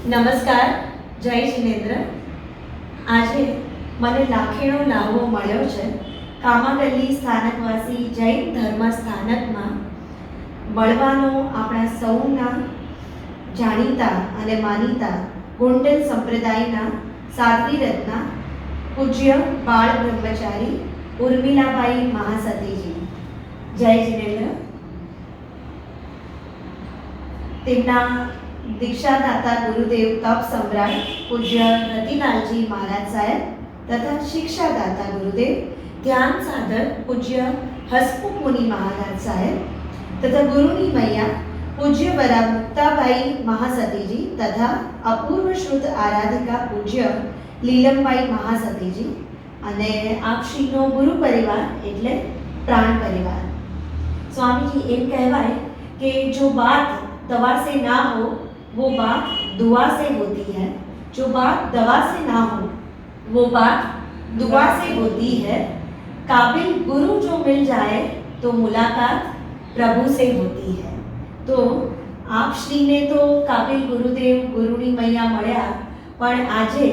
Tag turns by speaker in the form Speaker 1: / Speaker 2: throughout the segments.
Speaker 1: નમસ્કાર, જય જિનેન્દ્ર. આજે મને લાખેણો લાહવો મળ્યો છે કામાગલ્લી સ્થાનકવાસી જૈન ધર્મ સ્થાનકમાં મળવાનો આપણા સૌના જાણીતા અને માનીતા ગોંડલ સંપ્રદાયના સાધ્વી રત્ના પૂજ્ય બાળ બ્રહ્મચારી ઉર્મિલાબાઈ મહાસતીજી. જય જિનેન્દ્ર. તેમના દીક્ષાદાતા ગુરુદેવ તપ સમ્રાટ પૂજ્ય રતિલાલજી મહારાજ સાહેબ તથા શિક્ષાદાતા ગુરુદેવ ધ્યાન સાધક પૂજ્ય હસમુખ મુનિ મહારાજ સાહેબ તથા ગુરુની મૈયા પૂજ્ય વરા મુક્તાબાઈ મહાસતીજી તથા અપૂર્વ શ્રુત આરાધિકા પૂજ્ય લીલમબાઈ મહાસતીજી અને આપશ્રીનો ગુરુ પરિવાર એટલે પ્રાણ પરિવાર. स्वामी जी एम कहवाए कि जो बात दवा से ना हो वो बात दुआ से होती है, जो बात दवा से ना हो वो बात दुआ से होती है. काबिल गुरु जो मिल जाए तो मुलाकात प्रभु से होती है. तो आप श्री ने तो काबिल गुरुदेव गुरुनी मैया મળ્યા, પણ આજે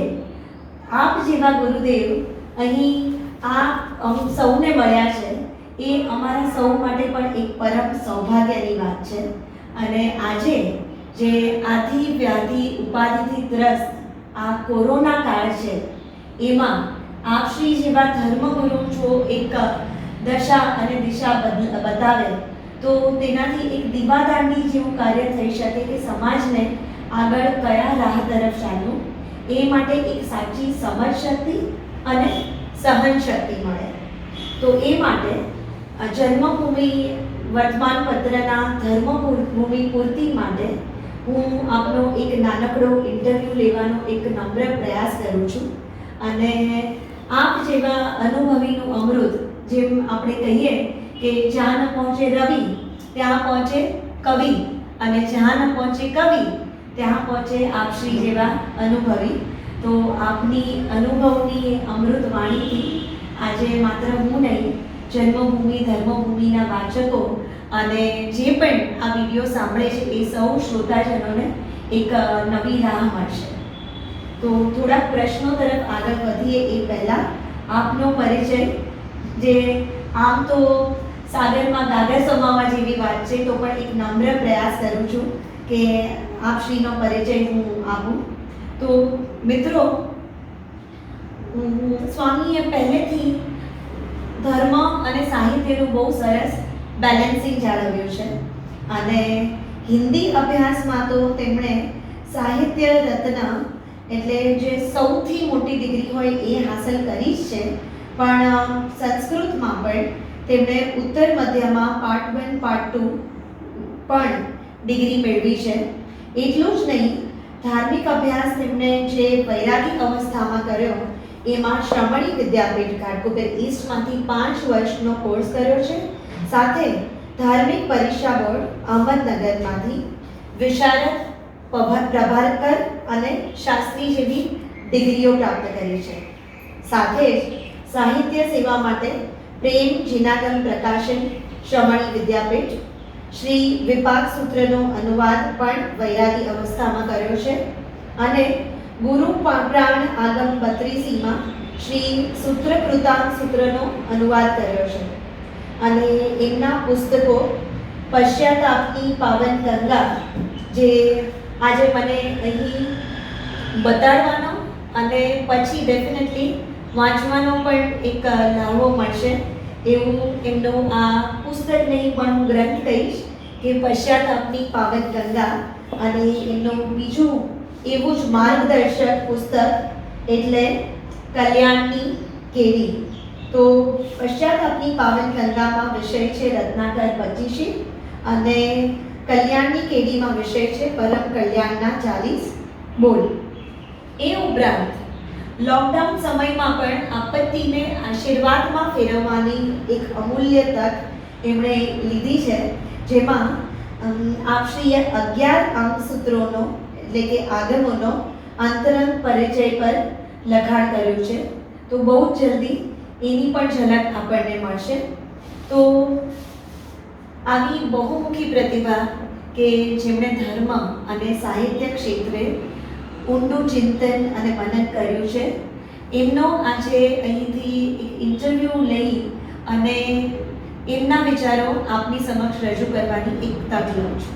Speaker 1: આપ જેવા ગુરુદેવ અહીં આ સૌને મળ્યા છે એ અમારા સૌ માટે પણ એક પરમ સૌભાગ્યની વાત છે. અને આજે જે આધિ વ્યાધિ ઉપાધિથી ત્રસ્ત આ કોરોના કાળ છે એમાં આપશ્રી જેવા ધર્મગુરુ જો એક દશા અને દિશા બતાવે તો તેનાથી એક દીવાદાંડી જેવું કાર્ય થઈ શકે કે સમાજને આગળ કયા રાહ તરફ ચાલવું એ માટે એક સાચી સમજ શક્તિ અને સહન શક્તિ મળે. તો એ માટે જન્મભૂમિ વર્તમાનપત્રના ધર્મભૂમિ પૂર્તિ માટે હું આપનો એક નાનકડો ઇન્ટરવ્યૂ લેવાનો એક નમ્ર પ્રયાસ કરું છું. અને આપ જેવા અનુભવીનું અમૃત, જેમ આપણે કહીએ કે જ્યાં ન પહોંચે રવિ ત્યાં પહોંચે કવિ, અને જ્યાં ન પહોંચે કવિ ત્યાં પહોંચે આપશ્રી જેવા અનુભવી. તો આપની અનુભવની અમૃત વાણીથી આજે માત્ર હું નહીં, જન્મભૂમિ ધર્મભૂમિના વાચકો અને જે પણ આ વિડીયો સાંભળે છે એ સૌ શ્રોતાજનોને એક નવી રાહ મળશે. તો થોડાક પ્રશ્નો તરફ આગળ વધીએ એ પહેલાં આપનો પરિચય, જે આમ તો સાગરમાં ગાગર સમાવવા જેવી વાત છે, તો પણ એક નમ્ર પ્રયાસ કરું છું કે આપશ્રીનો પરિચય હું આપું. તો મિત્રો, સ્વામીએ પહેલેથી ધર્મ અને સાહિત્યનું બહુ સરસ બેલેન્સિંગ જાળવ્યું છે. અને હિન્દી અભ્યાસમાં તો તેમણે સાહિત્ય રત્ન એટલે જે સૌથી મોટી ડિગ્રી હોય એ હાંસલ કરી જ છે, પણ સંસ્કૃતમાં પણ તેમણે ઉત્તર મધ્યમાં પાર્ટ 1 પાર્ટ 2 પણ ડિગ્રી મેળવી છે. એટલું જ નહીં, ધાર્મિક અભ્યાસ તેમણે જે વૈરાગી અવસ્થામાં કર્યો એમાં શ્રમણી વિદ્યાપીઠ ઘાટકોપર ઈસ્ટમાંથી 5 વર્ષનો કોર્સ કર્યો છે. સાથે ધાર્મિક પરીક્ષા બોર્ડ અહમદનગરમાંથી વિશારદ પ્રભાકર અને શાસ્ત્રી જેવી ડિગ્રીઓ પ્રાપ્ત કરી છે. સાથે જ સાહિત્ય સેવા માટે પ્રેમ જીનાગમ પ્રકાશન શ્રમણી વિદ્યાપીઠ, શ્રી વિપાક સૂત્રનો અનુવાદ પણ વૈરાગી અવસ્થામાં કર્યો છે. અને ગુરુ પ્રાણ આગમ 32માં શ્રી સૂત્રકૃતા સૂત્રનો અનુવાદ કર્યો છે. અને એમના પુસ્તકો પશ્ચાતાપની પાવન ગંગા, જે આજે મને અહીં બતાડવાનો અને પછી ડેફિનેટલી વાંચવાનો પણ એક લાહવો મળશે એવું એમનું આ પુસ્તક નહીં પણ હું ગ્રંથ કહીશ કે પશ્ચાતાપની પાવન ગંગા. અને એમનું બીજું એવું જ માર્ગદર્શક પુસ્તક એટલે કલ્યાણની કેડી. તો પશ્ચાતાપની પાવન ગંગામાં વિષય છે રત્નાકર 25 અને કલ્યાણની કેડીમાં વિષય છે પરમ કલ્યાણના 40 બોલ. એ ઉપરાંત લોકડાઉન સમયમાં પણ આપત્તિને આશીર્વાદમાં ફેરવવાની એક અમૂલ્ય તક એમણે લીધી છે, જેમાં આપશ્રીએ 11 અંગસૂત્રોનો એટલે કે આગમોનો અંતરંગ પરિચય પર લખાણ કર્યું છે. તો બહુ જ જલ્દી એની પણ ઝલક આપણને મળશે. તો આવી બહુમુખી પ્રતિભા કે જેમણે ધર્મ અને સાહિત્ય ક્ષેત્રે ઊંડું ચિંતન અને મનન કર્યું છે. એમનો આજે અહીંથી એક ઇન્ટરવ્યૂ લઈ અને એમના વિચારો આપની સમક્ષ રજૂ કરવાની એક તક લઉં છું.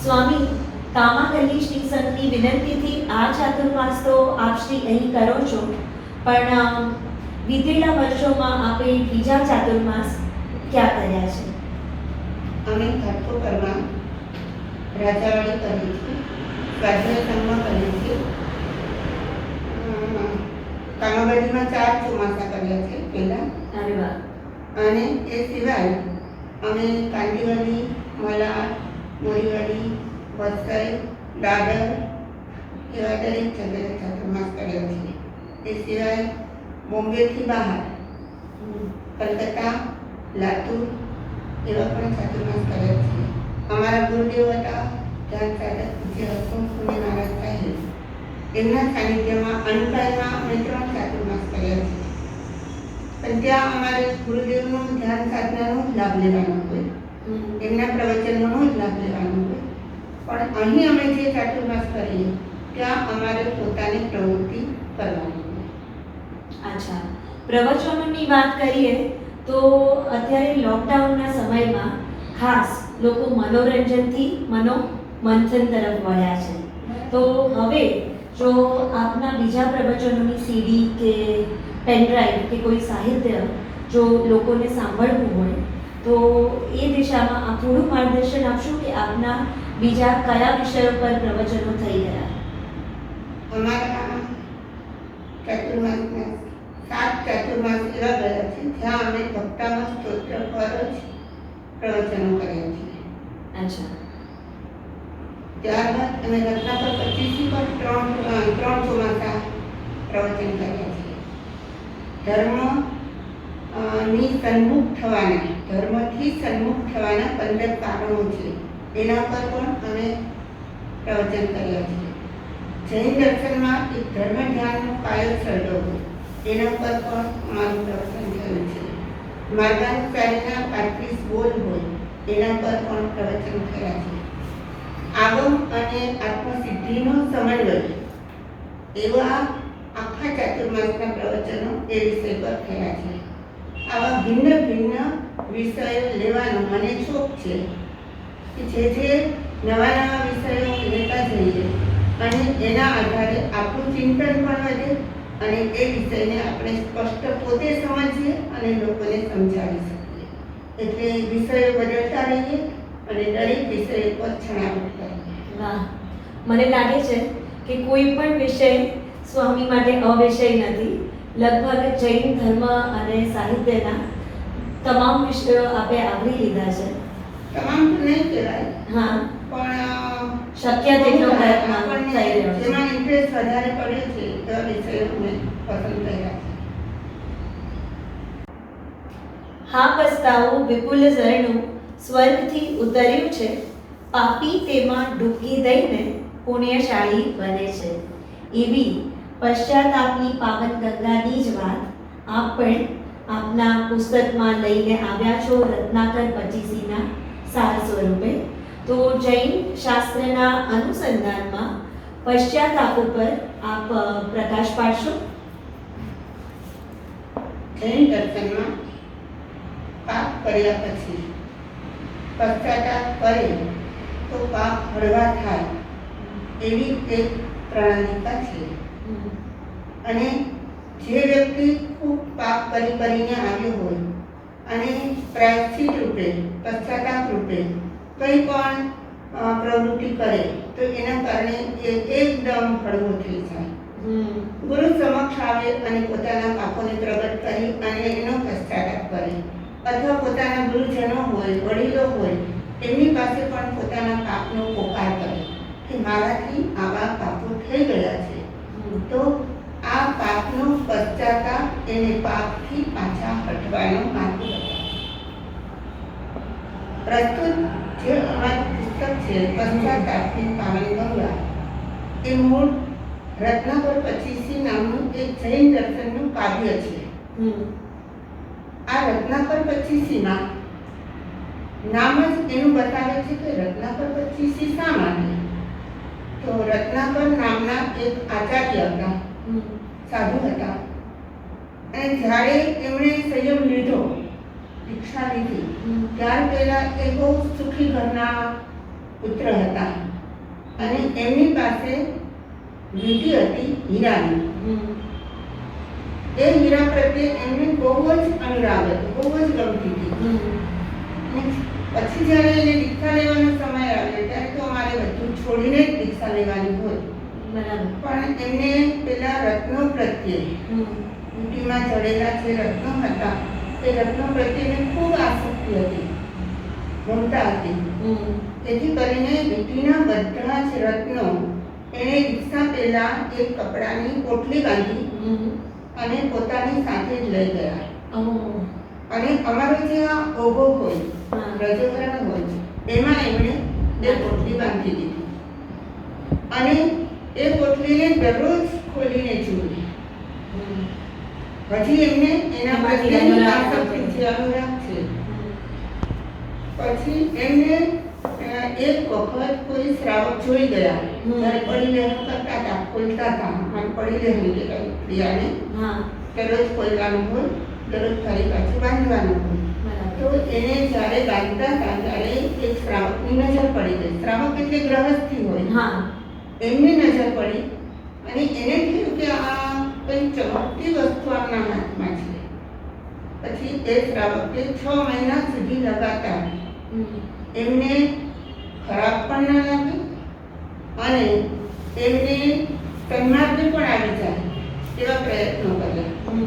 Speaker 1: સ્વામી, કામાકલી શ્રી સંતની વિનંતીથી આ ચાતુર્માસ તો આપ શ્રી અહીં કરો છો, પણ વીતેલા વર્ષોમાં આપે બીજા ચાતુર્માસ ક્યાં કર્યા છે?
Speaker 2: અમે ઘાટકોપરમાં રાજાવાડી કરી છે, સ્વાધ્યાય કરી છે, કામાવાડીમાં 4 ચોમાસા કર્યા છે પહેલાં.
Speaker 1: અરે વાહ.
Speaker 2: અને એ સિવાય અમે કાંદીવાડી, મલાડ, મોરીવાડી, વસઈ, દાદર એવા દરેક જગ્યાએ ચાતુર્માસ કર્યો છે. એ સિવાય બોમ્બેથી બહાર કલકત્તા, લાતુર એવા પણ ચાતુર્માસ કર્યા છે. અમારા ગુરુદેવ હતા ધ્યાન સાધક પૂજ્ય હસમુખ પુણ્ય મહારાજ સાહેબ, એમના સાનિધ્યમાં અનુકાળમાં અમે 3 ચાતુર્માસ કર્યા છે. પણ ત્યાં અમારે ગુરુદેવનું ધ્યાન સાધનાનો જ લાભ લેવાનો હોય, એમના પ્રવચનોનો જ લાભ લેવાનો હોય. પણ અહીં અમે જે ચાતુર્માસ કરીએ ત્યાં અમારે પોતાની પ્રવૃત્તિ કરવાની હોય.
Speaker 1: અચ્છા, પ્રવચનોની વાત કરીએ તો અત્યારે લોકડાઉનના સમયમાં ખાસ લોકો મનોરંજનથી મનોમંથન તરફ વળ્યા છે. તો હવે જો આપના બીજા પ્રવચનોની સીડી કે પેનડ્રાઈવ કે કોઈ સાહિત્ય જો લોકોને સાંભળવું હોય તો એ દિશામાં આપ થોડું માર્ગદર્શન આપશો કે આપના બીજા કયા વિષયો પર પ્રવચનો થઈ ગયા?
Speaker 2: અમારા ચાતુર્માસના 7 ચાતુર્માસ એવા ગયા છે જ્યાં અમે ભક્તામાં સ્તોત્ર પર જ પ્રવચનો કર્યા છે.
Speaker 1: અચ્છા.
Speaker 2: ત્યારબાદ અમે રત્નાકર 25 પર 3 ચોમાસા પ્રવચન કર્યા છે. ધર્મથી સન્મુખ થવાના 15 કારણો છે, એના પર પણ અમે પ્રવચન કર્યા છે. જૈન દર્શનમાં એક ધર્મ ધ્યાનનો પાયો સર્જવો, એના પર પણ અમારું પ્રવચન થયું છે. માર્ગાનુસારીના 35 બોલ હોય એના પર પણ પ્રવચન થયા છે. આગમ અને આત્મસિદ્ધિનો સમન્વય એવા આખા ચાતુર્માસના પ્રવચનો એ વિષય પર થયા છે. આવા ભિન્ન ભિન્ન વિષયો લેવાનો મને શોખ છે કે જે નવા નવા વિષયો લેતા જઈએ અને એના આધારે આપણું ચિંતન પણ વધે અને એ વિષયને આપણે સ્પષ્ટ પોતે સમજીએ અને લોકોને સમજાવી શકીએ. એટલે વિષયો બદલતા રહીએ અને દરેક વિષય પર છણાવટ કરીએ.
Speaker 1: વાહ, મને લાગે છે કે કોઈ પણ વિષય સ્વામી માટે અવિષય નથી. લગભગ જૈન ધર્મ અને સાહિત્યના તમામ વિષયો આપે આવરી લીધા છે.
Speaker 2: તમામ તો નહીં કહેવાય,
Speaker 1: હા,
Speaker 2: પણ
Speaker 1: શક્ય તેટલો પ્રયત્ન થઈ રહ્યો છે.
Speaker 2: જેમાં ઇન્ટરેસ્ટ વધારે પડે છે એવા વિષયો મેં પસંદ કર્યા છે.
Speaker 1: હા પસ્તાવું વિપુલ ઝરણું સ્વર્ગથી ઉતર્યું છે, પાપી તેમાં ડૂબકી દઈને પુણ્યશાળી બને છે. એવી પશ્ચાતાપની પાવન ગંગાની જ વાત આપ પણ આપના પુસ્તકમાં લઈને આવ્યા છો રત્નાકર 25ના સાર સ્વરૂપે. તો જૈન શાસ્ત્રના અનુસંધાનમાં પશ્ચાતાપ ઉપર આપ પ્રકાશ પાડશો?
Speaker 2: જૈન દર્શનમાં પાપ કર્યા પછી પશ્ચાતાપ કરે તો પાપ હળવા થાય એવી એક પ્રણાલિકા છે. અને જે વ્યક્તિ ખૂબ પાપ કરીને આવ્યો હોય અને પ્રાયશ્ચિત રૂપે પશ્ચાતાપ રૂપે કંઈ પણ પ્રવૃત્તિ કરે તો એના કારણે એ એકદમ હળવો થઈ જાય. ગુરુ સમક્ષ આવે અને પોતાના પાપોને પ્રગટ કરી અને એનો પશ્ચાતાપ કરે, અથવા પોતાના ગુરુજનો હોય, વડીલો હોય, એમની પાસે પણ પોતાના પાપનો પોકાર કરે કે મારાથી આવા પાપો થઈ ગયા છે, તો આ પાપનો પશ્ચાતાપ એને પાપથી પાછા હટવાનો માર્ગ બતાવે. પ્રસ્તુત જે અમારું પુસ્તક છે પશ્ચાતાપની પાવન ગંગા, એ મૂળ રત્નાકર 25 નામનું એક જૈન દર્શનનું કાવ્ય છે. આ રત્નાકર 25માં નામ જ એનું બતાવે છે કે રત્નાકર 25 શા માટે. તો તો રત્નાકર નામના એક આચાર્ય હતા,
Speaker 1: હમ.
Speaker 2: સાધુ હતા. અને જ્યારે એમણે સંયમ લીધો, દીક્ષા લીધી,
Speaker 1: હમ.
Speaker 2: ત્યાર પહેલા એ બહુ સુખી ઘરના પુત્ર હતા અને એમની પાસે વીંટી હતી હીરાની.
Speaker 1: હમ.
Speaker 2: એ હીરા પ્રત્યે એમને બહુ જ અનુરાગ હતો, બહુ જ ગમતી હતી.
Speaker 1: હમ.
Speaker 2: અને પછી જ્યારે એને દીક્ષા લેવાનો સમય આવ્યો ત્યારે તો અમારે બધું છોડીને જ દીક્ષા લેવાની હોય,
Speaker 1: બરાબર.
Speaker 2: પણ એમને પેલા રત્નો પ્રત્યે,
Speaker 1: હમ.
Speaker 2: વીંટીમાં જડેલા જે રત્નો હતા તે રત્નો પ્રત્યે એને ખૂબ આસક્તિ હતી, મમતા હતી.
Speaker 1: હમ.
Speaker 2: તેથી કરીને વીંટીના બધા જ રત્નો એણે દીક્ષા પહેલા એક કપડાની પોટલી બાંધી
Speaker 1: હમ.
Speaker 2: અને પોતાની સાથે જ લઈ ગયા.
Speaker 1: ઓહ.
Speaker 2: અને અમારો જે આ ઓઘો હોય,
Speaker 1: હા.
Speaker 2: રજોગરણ હોય, એમાં એમણે એ પોટલી બાંધી દીધી અને એ પોટલીને દરરોજ ખોલીને જોઈ.
Speaker 1: હમ.
Speaker 2: હજી એમને એના
Speaker 1: એમાંથી
Speaker 2: પ્રત્યેની
Speaker 1: અનુરાગ
Speaker 2: આસક્તિ છે, અનુરાગ છે.
Speaker 1: હમ.
Speaker 2: પછી એમને એક વખત કોઈ શ્રાવક જોઈ ગયા.
Speaker 1: હમ.
Speaker 2: જ્યારે પડી લેવાનું કરતા હતા, ખોલતા હતા અને પડી લેવાની ક્રિયાને
Speaker 1: હા.
Speaker 2: દરરોજ ખોલવાનું હોય, દરરોજ ફરી પાછું બાંધવાનું હોય.
Speaker 1: બરાબર.
Speaker 2: તો એને જ્યારે બાંધતા હતા ત્યારે એક શ્રાવકની નજર પડી ગઈ. શ્રાવક એટલે ગ્રહસ્થી હોય,
Speaker 1: હા.
Speaker 2: એમની નજર પડી અને એને થયું કે આ કંઈ ચમકતી વસ્તુ આપણા હાથમાં છે. પછી એ શ્રાવકે 6 મહિના સુધી લગાતાર
Speaker 1: હમ.
Speaker 2: એમને ખરાબ પણ ન લાગે અને એમને સન્માર્ગે પણ આવી જાય એવા પ્રયત્નો કર્યા.
Speaker 1: હમ.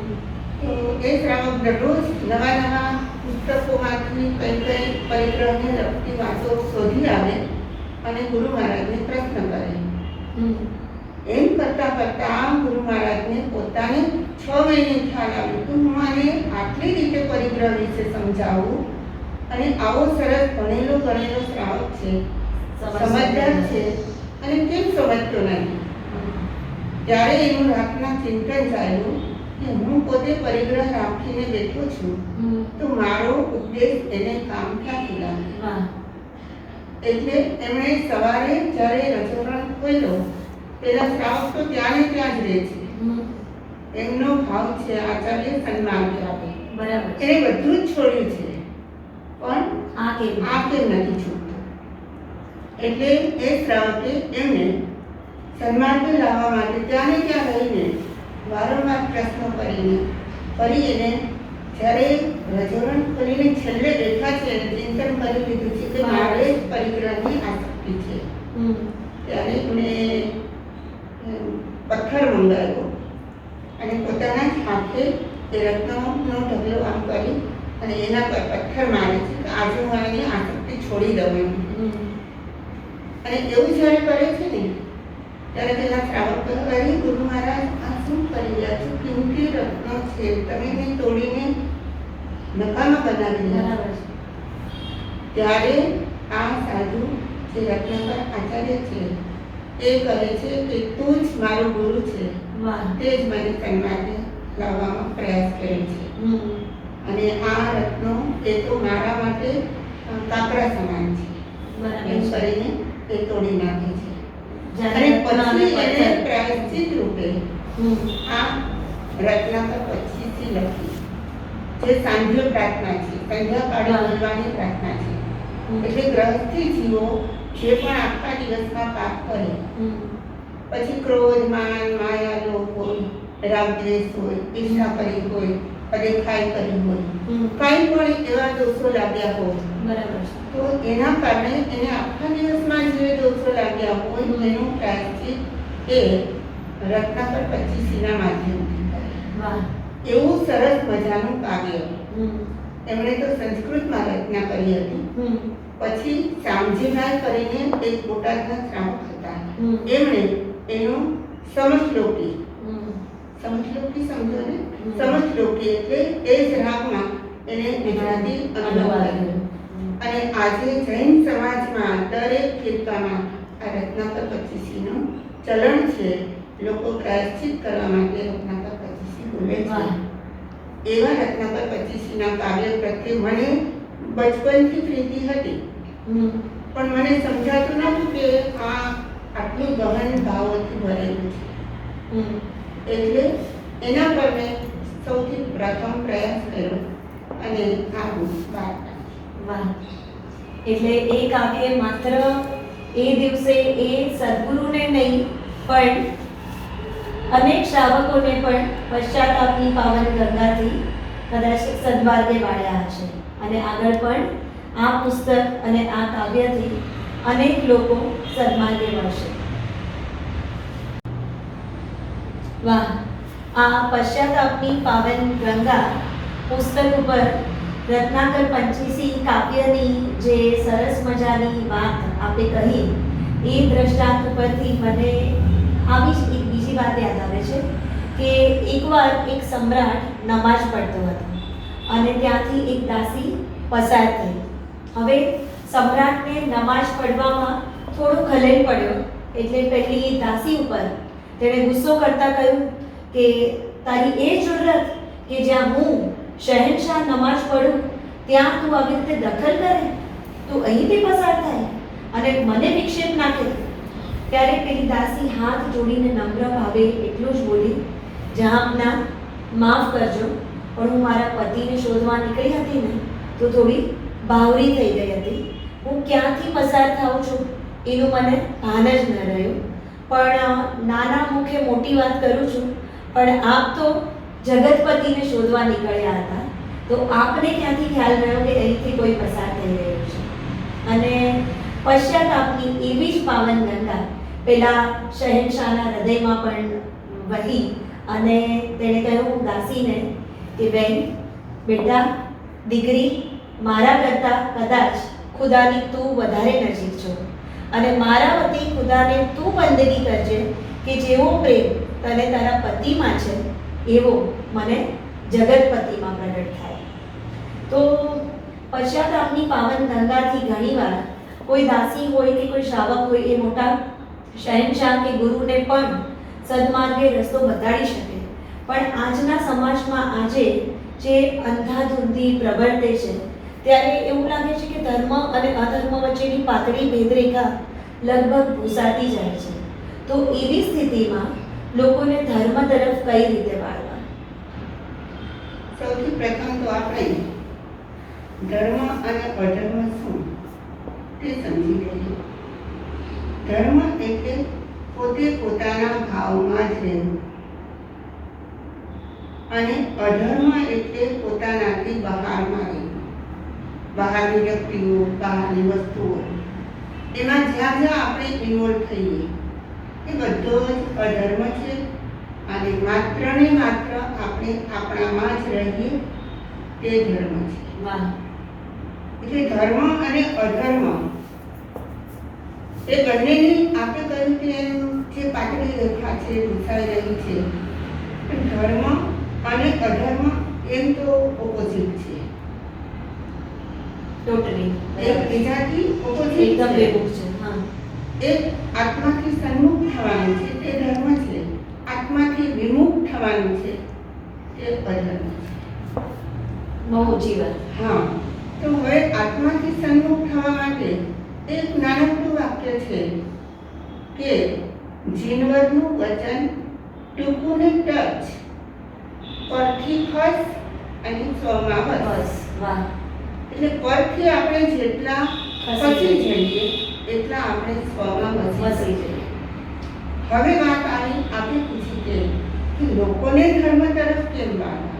Speaker 2: તો એ શ્રાવક દરરોજ નવા નવા પુસ્તકોમાંથી કંઈ કંઈ પરિગ્રહને લગતી વાતો શોધી આવે અને ગુરુ મહારાજને પ્રશ્ન કરે.
Speaker 1: હમ.
Speaker 2: એમ કરતાં કરતાં ગુરુ મહારાજને પોતાને 6 મહિને ખ્યાલ આવ્યો કે હું આને આટલી રીતે પરિગ્રહ વિશે સમજાવું અને આવો સરસ ભણેલો ગણેલો શ્રાવક છે, સમજદાર છે અને કેમ સમજતો નથી. ત્યારે એનું રાતના ચિંતન ચાલ્યું કે હું પોતે પરિગ્રહ રાખીને બેઠો છું
Speaker 1: હમ.
Speaker 2: તો મારો ઉપદેશ એને કામ ક્યાંથી લાગે.
Speaker 1: વાહ.
Speaker 2: એટલે એમણે સવારે જ્યારે રજોગણ ખોલ્યો, પેલા શ્રાવક તો ત્યાં ને ત્યાં જ રહે છે,
Speaker 1: હમ.
Speaker 2: એમનો ભાવ છે આચાર્ય સન્માન આપે,
Speaker 1: બરાબર.
Speaker 2: એને બધું જ છોડ્યું છે પણ
Speaker 1: આ કેમ?
Speaker 2: આ કેમ નથી છૂટતું. એટલે એ શ્રાવકે એમને સન્માર્ગ લાવવા માટે ત્યાં ને ત્યાં રહીને વારંવાર પ્રશ્નો કરીને ફરી એને જ્યારે રજોગણ ખોલીને છેલ્લે બેઠા છે, ચિંતન કરી લીધું છે કે મારે જ પરિગ્રહની આસક્તિ છે,
Speaker 1: હમ.
Speaker 2: ત્યારે એમણે પથ્થર મંગાવ્યો અને પોતાના જ હાથે એ રત્નનો ઢગલો આમ કરી અને એના પર પથ્થર મારે છે કે આજે હું આની આસક્તિ છોડી દઉં એમ.
Speaker 1: હમ.
Speaker 2: અને એવું જ્યારે કરે છે ને ત્યારે પેલા શ્રાવક કહે, અરે ગુરુ મહારાજ આ શું કરી રહ્યા છો? કિંમતી રત્નો છે, તમે એને તોડીને નકામા બનાવી રહ્યા છો.
Speaker 1: બરાબર.
Speaker 2: ત્યારે આ સાધુ જે રત્નાકર આચાર્ય છે એ કહે છે કે તું જ મારો ગુરુ છે,
Speaker 1: વાહ.
Speaker 2: તે જ મને સન્માર્ગે લાવવામાં પ્રયાસ કરે છે
Speaker 1: હમ.
Speaker 2: અને આ રત્નો એ તો મારા માટે કાપરા સમાન છે.
Speaker 1: બરાબર.
Speaker 2: એમ કરીને એ તોડી નાખે છે
Speaker 1: જ્યારે
Speaker 2: અને
Speaker 1: રત્ન અને
Speaker 2: પછી એને
Speaker 1: પથ્થર.
Speaker 2: પ્રાયશ્ચિત રૂપે
Speaker 1: હમ.
Speaker 2: આ રત્નાકર 25 લખી, જે સાંજ્ય પ્રાર્થના છે, સંધ્યાકાળે બોલવાની પ્રાર્થના છે.
Speaker 1: હમ.
Speaker 2: એટલે ગ્રહસ્થી જીવો જે પણ આખા દિવસમાં પાપ કરે,
Speaker 1: હમ.
Speaker 2: પછી ક્રોધ, માન, માયા, લોભ હોય, રાગદ્વેષ હોય, ઈર્ષા કરી હોય, અદેખાઈ કરી હોય,
Speaker 1: હમ.
Speaker 2: કાંઈ પણ એવા દોષો લાગ્યા હોય
Speaker 1: બરાબર.
Speaker 2: તો એના કારણે એને આખા દિવસમાં જે દોષો લાગ્યા હોય એનું પ્રાયશ્ચિત એ રત્નાકર 25 માધ્યમથી કરે.
Speaker 1: વાહ.
Speaker 2: એવું સરસ મજાનું કાવ્ય
Speaker 1: હમ.
Speaker 2: એમણે તો સંસ્કૃતમાં રચના કરી હતી.
Speaker 1: હમ.
Speaker 2: પછી શામજીભાઈ કરીને એક બોટાદના શ્રાવક હતા,
Speaker 1: હમ.
Speaker 2: એમણે એનું સમશ્લોકી,
Speaker 1: હમ.
Speaker 2: સમશ્લોકી સમજો ને,
Speaker 1: હમ.
Speaker 2: સમશ્લોકી એટલે એ જ રાગમાં એને ગુજરાતી અનુવાદ કર્યો. અને આજે જૈન સમાજમાં દરેક ફિરકામાં આ રત્નાકર 25નું ચલણ છે. લોકો પ્રાયશ્ચિત કરવા માટે રત્નાકર 25 બોલે છે.
Speaker 1: વાહ.
Speaker 2: એવા રત્નાકર 25ના કાવ્ય પ્રત્યે મને બચપનથી પ્રીતિ હતી,
Speaker 1: હમ.
Speaker 2: પણ મને સમજાતું નહોતું કે આ આટલું ગહન ભાવોથી ભરેલું છે.
Speaker 1: હમ.
Speaker 2: એટલે એના પર મેં સૌથી પ્રથમ પ્રયાસ કર્યો અને આ બુક બહાર પાડી.
Speaker 1: વાહ. એટલે એ કાવ્ય માત્ર એ દિવસે એ સદગુરુને નહીં પણ અનેક શ્રાવકોને પણ પશ્ચાતાપની પાવન ગંગાથી કદાચ સદમાર્ગે વાળ્યા હશે અને આગળ પણ આ પુસ્તક અને આ કાવ્યથી અનેક લોકો સદમાર્ગે વળશે. વાહ. આ પશ્ચાતાપની પાવન ગંગા પુસ્તક ઉપર રત્નાકર પંચીસી કાવ્યની જે સરસ મજાની વાત આપે કહી એ દ્રષ્ટાંત પરથી મને આવી જ એક બીજી વાત યાદ આવે છે કે એકવાર એક સમ્રાટ નમાઝ પઢતો હતો અને ત્યાંથી એક દાસી પસાર થઈ. હવે સમ્રાટને નમાઝ પઢવામાં થોડો ખલેલ પડ્યો એટલે પેલી દાસી ઉપર તેણે ગુસ્સો કરતા કહ્યું કે તારી એ જુર્રત કે જ્યાં હું શહેનશાહ નમાઝ પઢું ત્યાં તું આવી રીતે દખલ કરે, તું અહીંથી પસાર થાય અને મને વિક્ષેપ નાખે. ત્યારે પેલી દાસી હાથ જોડીને નમ્ર ભાવે એટલું જ બોલી, જહાંપના માફ કરજો પણ હું મારા પતિને શોધવા નીકળી હતી ને તો થોડી બાવરી થઈ ગઈ હતી. હું ક્યાંથી પસાર થાઉં છું એનું મને ભાન જ ન રહ્યું. પણ નાના મુખે મોટી વાત કરું છું, પણ આપ તો જગતપતિને શોધવા નીકળ્યા હતા તો આપને ક્યાંથી ખ્યાલ રહ્યો કે અહીંથી કોઈ પસાર થઈ રહ્યું છે. અને પશ્ચાતાપની એવી જ પાવન ગંગા પેલા શહેનશાહના હૃદયમાં પણ વહી અને તેણે કહ્યું દાસીને કે બેન, બેટા, દીકરી, મારા કરતાં કદાચ ખુદાની તું વધારે નજીક છો અને મારા વતી ખુદાને તું બંદગી કરજે કે જેવો પ્રેમ તને તારા પતિમાં છે એવો મને જગતપતિમાં પ્રગટ થાય. તો પશ્ચાતાપની પાવન ગંગાથી ઘણીવાર કોઈ દાસી હોય કે કોઈ શ્રાવક હોય એ મોટા શહેનશાહ કે ગુરુને પણ સદમાર્ગે રસ્તો બતાડી શકે. પણ આજના સમાજમાં આજે જે અંધાધૂંધી પ્રવર્તે છે ત્યારે એવું લાગે છે કે ધર્મ અને અધર્મ વચ્ચેની પાતળી ભેદરેખા લગભગ ભૂસાતી જાય છે. તો એવી સ્થિતિમાં લોકોને ધર્મ તરફ કઈ રીતે વાળવા?
Speaker 2: સૌથી પ્રથમ તો આપણે ધર્મ અને અધર્મ શું તે સમજી લઈએ. ધર્મ એટલે પોતે પોતાના ભાવમાં જ રહેવું અને અધર્મ એટલે પોતાનાથી બહારમાં રહેવું. બહારની વ્યક્તિઓ, બહારની વસ્તુઓ, એમાં જ્યાં જ્યાં આપણે ઇન્વોલ્વ થઈએ એ બધો જ અધર્મ છે અને માત્ર ને માત્ર આપણે આપણામાં જ રહીએ તે ધર્મ છે.
Speaker 1: વાહ.
Speaker 2: એટલે ધર્મ અને અધર્મ એ બંનેની આપણે કહ્યું કે એમ જે પાતળી રેખા છે ભૂસાઈ રહી છે, પણ ધર્મ અને અધર્મ એમ તો ઓપોઝિટ છે.
Speaker 1: ટોટલી
Speaker 2: એકબીજાથી ઓપોઝિટ
Speaker 1: એકદમ
Speaker 2: છે.
Speaker 1: વિરુદ્ધ છે. હા.
Speaker 2: એક આત્માથી સન્મુખ થવાનું છે તે ધર્મ છે, આત્માથી વિમુખ થવાનું છે તે અધર્મ છે.
Speaker 1: બહુ ઊંચી વાત.
Speaker 2: હા, તો હવે આત્માથી સન્મુખ થવા માટે એક નાનકડું વાક્ય છે કે જીનવરનું વચન ટૂંકું ને ટચ, પરથી ખસ અને સ્વમાં વસ.
Speaker 1: બસ. વાહ.
Speaker 2: એટલે પરથી આપણે જેટલા ખસી જઈએ એટલા આપણે સ્વમાં વસી
Speaker 1: વસી
Speaker 2: જઈએ. હવે વાત આવી આપણે પૂછી કે લોકોને ધર્મ તરફ કેમ વાળવા?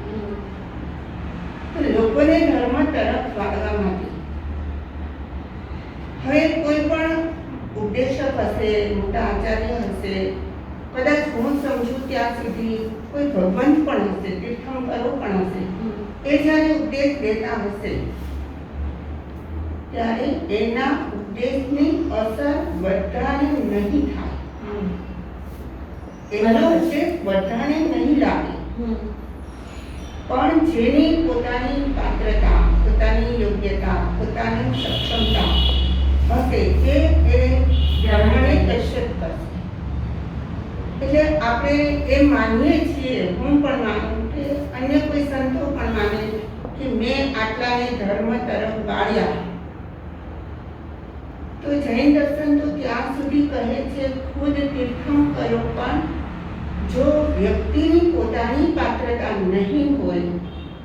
Speaker 2: તો લોકોને ધર્મ તરફ વાળવા માટે હવે કોઈ પણ ઉપદેશક હશે, મોટા આચાર્ય હશે, કદાચ હું સમજુ ત્યાં સુધી કોઈ ભગવંત પણ હશે, તીર્થંકરો પણ હશે, એ જ્યારે ઉપદેશ દેતા હશે ત્યારે એના ઉપદેશની અસર બધાને નહીં થાય. એનો ઉપદેશ બધાને નહીં લાગે, પણ જેની પોતાની પાત્રતા, પોતાની યોગ્યતા, પોતાની સક્ષમતા હશે તે એ ધર્મને કશ્યપ કરશે. એટલે આપણે એમ માનીએ છીએ, હું પણ માનું કે અન્ય કોઈ સંતો પણ માને કે મેં આટલાને ધર્મ તરફ વાળ્યા તો જૈન દર્શન તો ત્યાં સુધી કહે છે ખુદ તીર્થંકરો પણ જો વ્યક્તિની પોતાની પાત્રતા નહીં હોય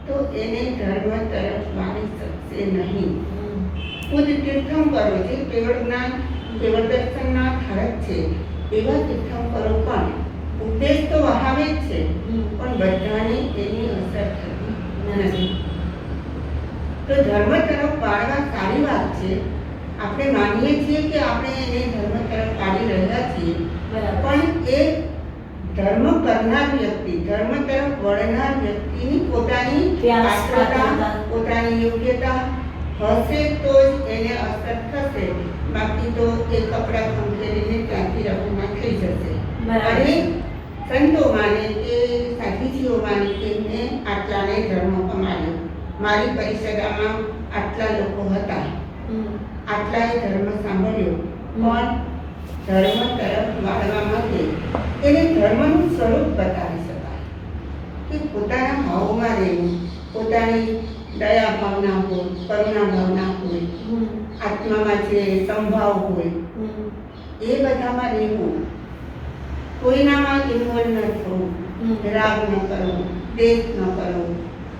Speaker 2: તો એને ધર્મ તરફ વાળી શકશે નહીં. ખુદ તીર્થંકરો જે કેવળ જ્ઞાન કેવળ દર્શનના ધારક છે એવા તીર્થંકરો પણ ઉપદેશ તો વહાવે જ છે પણ બધાને એની અસર થતી નથી. તો ધર્મ તરફ વાળવા સારી વાત છે. આપણે માનીએ છીએ કે આપણે એને ધર્મ તરફ વાળી રહ્યા છીએ, પણ એ ધર્મ કરનાર વ્યક્તિ, ધર્મ તરફ વળનાર વ્યક્તિની પોતાની પાત્રતા, પોતાની યોગ્યતા હશે તો જ એને અસર થશે. બાકી તો એ કપડાં ખંખેરીને ત્યાંથી રવાના થઈ જશે. અને સંતો માને કે સાધીજીઓ માને કે મેં આટલાને ધર્મ કમાયો, મારી પરિષદામાં આટલા લોકો હતા, આટલાએ ધર્મ સાંભળ્યો, પણ ધર્મ તરફ વાળવા માટે એને ધર્મનું સ્વરૂપ બતાવી શકાય કે પોતાના ભાવમાં રહેવું, પોતાની દયા ભાવના હોય, કરુણા ભાવના હોય, આત્મામાં જે સંભાવ હોય એ બધામાં રહેવું, કોઈનામાં ઇન્વોલ્વ ન થવું, રાગ ન કરવો, દેશ ન કરવો,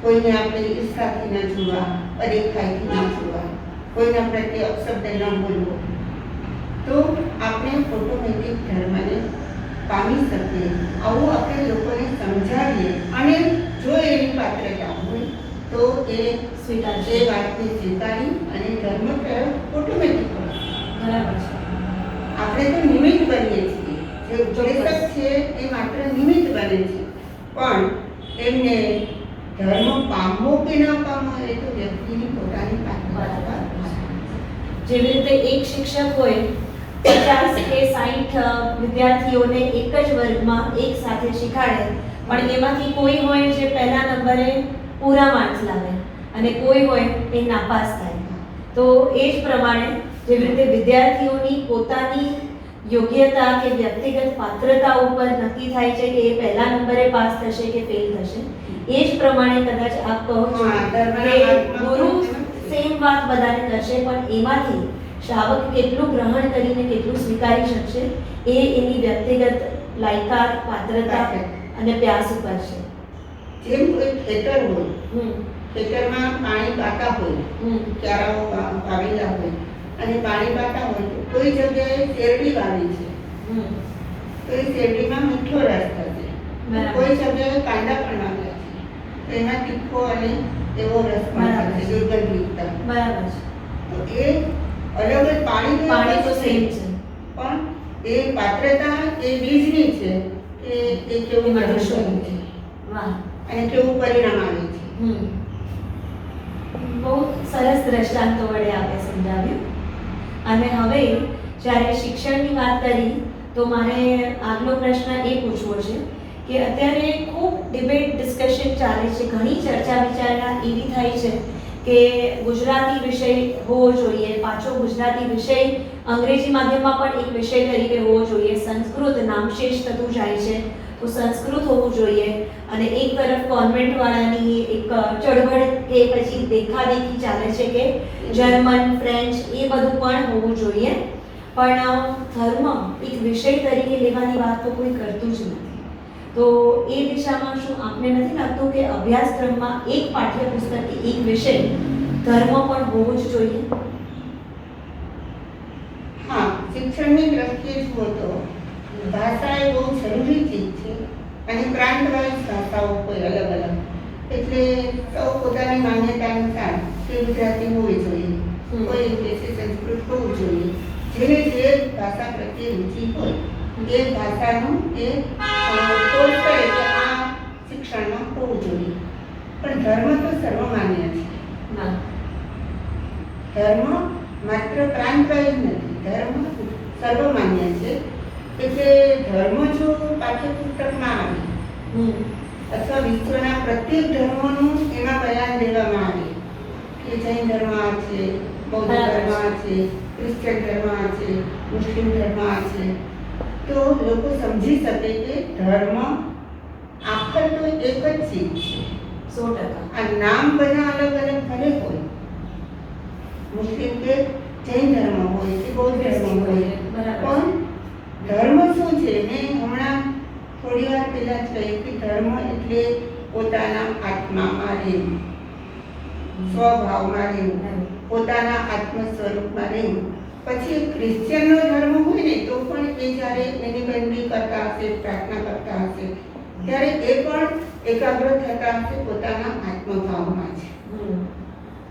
Speaker 2: કોઈને આપણે ઈર્ષાથી ન જોવા, અદેખાઈથી ન જોવા, કોઈના પ્રત્યે અપશબ્દ ન બોલવો, તો આપણે ઓટોમેટિક ધર્મને પામી શકીએ. આવું આપણે લોકોને સમજાવીએ અને જો એની પાત્રતા હોય તો એ વાતને સ્વીકારી અને ધર્મ તરફ ઓટોમેટિક હોય.
Speaker 1: બરાબર છે.
Speaker 2: આપણે તો નિમિત્ત બનીએ છીએ, જે ઉપદેશક છે એ માત્ર નિમિત્ત બને છે, પણ એમને ધર્મ પામવો કે ન પામવો એ તો વ્યક્તિની પોતાની પાત્રતા.
Speaker 1: જેવી રીતે એક શિક્ષક હોય 50 કે 60 વિદ્યાર્થીઓને એક જ વર્ગમાં એક સાથે શીખવાડે, પણ એમાંથી કોઈ હોય જે પહેલા નંબરે પૂરા માર્ક્સ લાવે અને કોઈ હોય એ નાપાસ થાય. તો એ જ પ્રમાણે જેવી રીતે વિદ્યાર્થીઓની પોતાની યોગ્યતા કે વ્યક્તિગત પાત્રતા ઉપર નક્કી થાય છે કે એ પહેલા નંબરે પાસ થશે કે ફેલ થશે, એ જ પ્રમાણે કદાચ આપ કહો છો કે ગુરુ સેમ વાત બધાને કરશે, પણ એમાંથી શ્રાવક કેટલું ગ્રહણ કરીને કેટલું સ્વીકારી શકશે એ એની વ્યક્તિગત લાયકાત, પાત્રતા અને પ્યાસ ઉપર છે.
Speaker 2: જેમ કોઈ ખેતર હોય, ખેતરમાં પાણી પાતા હોય, ક્યારાઓ વાવેલા હોય અને પાણી પાતા હોય તો કોઈ જગ્યાએ શેરડી વાવી છે તો એ શેરડીમાં મીઠો રસ થશે, કોઈ જગ્યાએ કાંદા પણ વાવ્યા છે તો એમાં તીખો અને એવો રસ પણ થશે, દુર્ગંધયુક્ત.
Speaker 1: બરાબર છે.
Speaker 2: તો એ અલગ જ પાણી
Speaker 1: તો સેમ છે,
Speaker 2: પણ એ પાત્રતા એ બીજની છે કે એ કેવું પ્રદર્શન છે અને કેવું પરિણામ આવે છે.
Speaker 1: બહુ સરસ દ્રષ્ટાંતો વડે આપણે સમજાવ્યું. અને હવે જ્યારે શિક્ષણની વાત કરી તો મારે આગલો પ્રશ્ન એ પૂછવો છે કે અત્યારે ખૂબ ડિબેટ ડિસ્કશન ચાલે છે, ઘણી ચર્ચા વિચારણા એવી થાય છે કે ગુજરાતી વિષય હોવો જોઈએ, પાછો ગુજરાતી વિષય અંગ્રેજી માધ્યમમાં પણ એક વિષય તરીકે હોવો જોઈએ, સંસ્કૃત નામશેષ થતું જાય છે તો સંસ્કૃત હોવું જોઈએ, અને એક તરફ કોન્વેન્ટવાળાની એક ચળવળ કે પછી દેખાદેખી ચાલે છે કે જર્મન, ફ્રેન્ચ એ બધું પણ હોવું જોઈએ, પણ ધર્મ એક વિષય તરીકે લેવાની વાત તો કોઈ કરતું જ નથી. તો એ દિશામાં શું આપને નથી લાગતું કે અભ્યાસક્રમમાં એક પાઠ્યપુસ્તક કે એક વિષય ધર્મ પણ હોવું જ જોઈએ?
Speaker 2: હા, શિક્ષણની દ્રષ્ટિએ જુઓ તો ભાષા એ બહુ જરૂરી ચીજ છે અને પ્રાંત વાઇઝ ભાષાઓ કોઈ અલગ અલગ, એટલે સૌ પોતાની માન્યતા અનુસાર કે ગુજરાતી હોવી જોઈએ, કોઈ દેશી સંસ્કૃત હોવું જોઈએ, જેને જે ભાષા પ્રત્યે રુચિ હોય એ ભાષાનું એ કોર્સ કરે કે આ શિક્ષણમાં હોવું જોઈએ. પણ ધર્મ તો સર્વમાન્ય છે. ધર્મ માત્ર પ્રાંત વાઇઝ નથી, ધર્મ સર્વમાન્ય છે. એટલે ધર્મ જો પાઠ્યપુસ્તકમાં આવે અથવા વિશ્વના પ્રત્યેક ધર્મોનું એમાં બયાન દેવામાં આવે કે જૈન ધર્મ આ છે, બૌદ્ધ ધર્મ આ છે, ક્રિશ્ચન ધર્મ આ છે, મુસ્લિમ ધર્મ આ છે, તો લોકો સમજી શકે કે ધર્મ આખર તો એક જ ચીજ છે.
Speaker 1: 100%.
Speaker 2: આ નામ બધા અલગ અલગ ભલે હોય, મુસ્લિમ કે જૈન ધર્મ હોય કે બૌદ્ધ ધર્મ હોય,
Speaker 1: બરાબર.
Speaker 2: પણ ધર્મ શું છે? મેં હમણાં થોડી વાર પહેલા જ કહ્યું કે ધર્મ એટલે પોતાના આત્મામાં રહેવું, સ્વભાવમાં રહેવું, પોતાના આત્મ સ્વરૂપમાં રહેવું. પછી ક્રિશ્ચિયનનો ધર્મ હોય ને તો પણ એ જ્યારે એની બંદી કરતા હશે, પ્રાર્થના કરતા હશે, ત્યારે એ પણ એકાગ્ર થતા હશે પોતાના આત્મભાવમાં છે.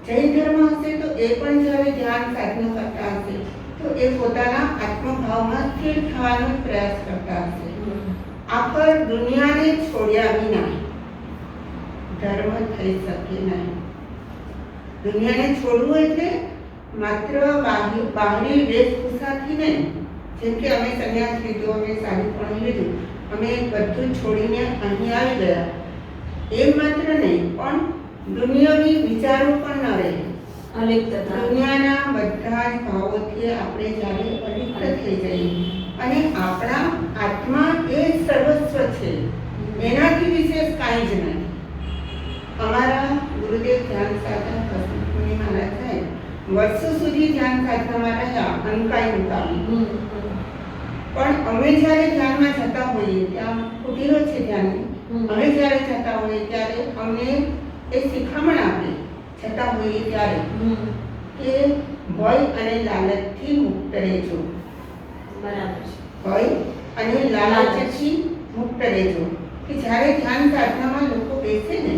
Speaker 2: જૈન ધર્મ હશે તો એ પણ જ્યારે ધ્યાન સાધના કરતા હશે તો એ પોતાના આત્મભાવમાં સ્થિર થવાનો પ્રયાસ કરતા હશે. આખર દુનિયાને છોડ્યા વિના ધર્મ થઈ શકે નહીં. દુનિયાને છોડવું એટલે માત્ર બહારની વેશભૂષાથી નહીં. જેમ કે અમે સંન્યાસ લીધો, અમે સાડી પણ લીધું, અમે બધું છોડીને અહીં આવી ગયા, એ માત્ર નહીં, પણ દુનિયાવી વિચારો પણ ન રહે.
Speaker 1: અલિપ્તતા.
Speaker 2: દુનિયાના બધા જ ભાવોથી આપણે જ્યારે અલિપ્ત થઈ જઈએ અને આપણા આત્મા એ સર્વસ્વ છે, એનાથી વિશેષ કાંઈ જ નથી. અમારા ગુરુદેવ ધ્યાન સાધના કસ્તુરી મહારાજ સાહેબ વર્ષો સુધી ધ્યાન સાધનામાં રહ્યા, અનકાઈ મુકામી. પણ અમે જ્યારે ધ્યાનમાં જતા હોઈએ, ત્યાં કુટીરો છે ધ્યાનની, અમે જ્યારે જતા હોઈએ ત્યારે અમને એ શિખામણ આપે જતા હોઈએ ત્યારે કે ભય અને લાલચથી મુક્ત રહેજો.
Speaker 1: બરાબર છે.
Speaker 2: ભય અને લાલચથી મુક્ત રહેજો. કે જ્યારે ધ્યાન સાધનામાં લોકો બેસે ને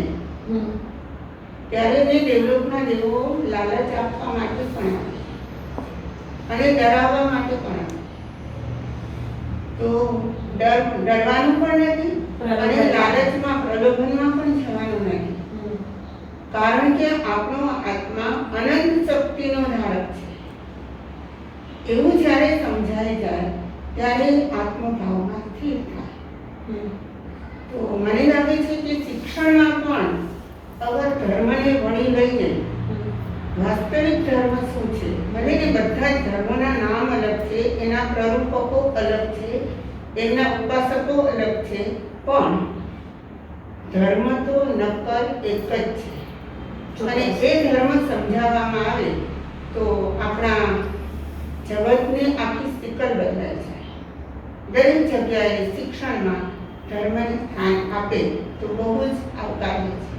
Speaker 2: ત્યારે મેં ડેવલપના દેવો લાલચ આપવા માટે પણ આપે અને ડરાવવા માટે પણ આપે. તો ડરવાનું પણ નથી અને લાલચમાં પ્રલોભનમાં પણ જવાનું નથી. કારણ કે આપણો આત્મા અનંત શક્તિનો ધારક છે. એવું જ્યારે સમજાય જાય ત્યારે આત્મભાવમાં સ્થિર થાય. તો મને લાગે છે કે શિક્ષણમાં પણ અગર ધર્મને વણી લઈને વાસ્તવિક ધર્મ શું છે, ભલે કે બધા જ ધર્મોના નામ અલગ છે, એના પ્રરૂપકો અલગ છે, એમના ઉપાસકો અલગ છે, પણ ધર્મ તો નક્કર એક જ છે. અને એ ધર્મ સમજાવવામાં આવે તો આપણા જગતને આખી સ્પીકર બદલાય છે. દરેક જગ્યાએ શિક્ષણમાં ધર્મને સ્થાન આપે તો બહુ જ આવકાર્ય છે.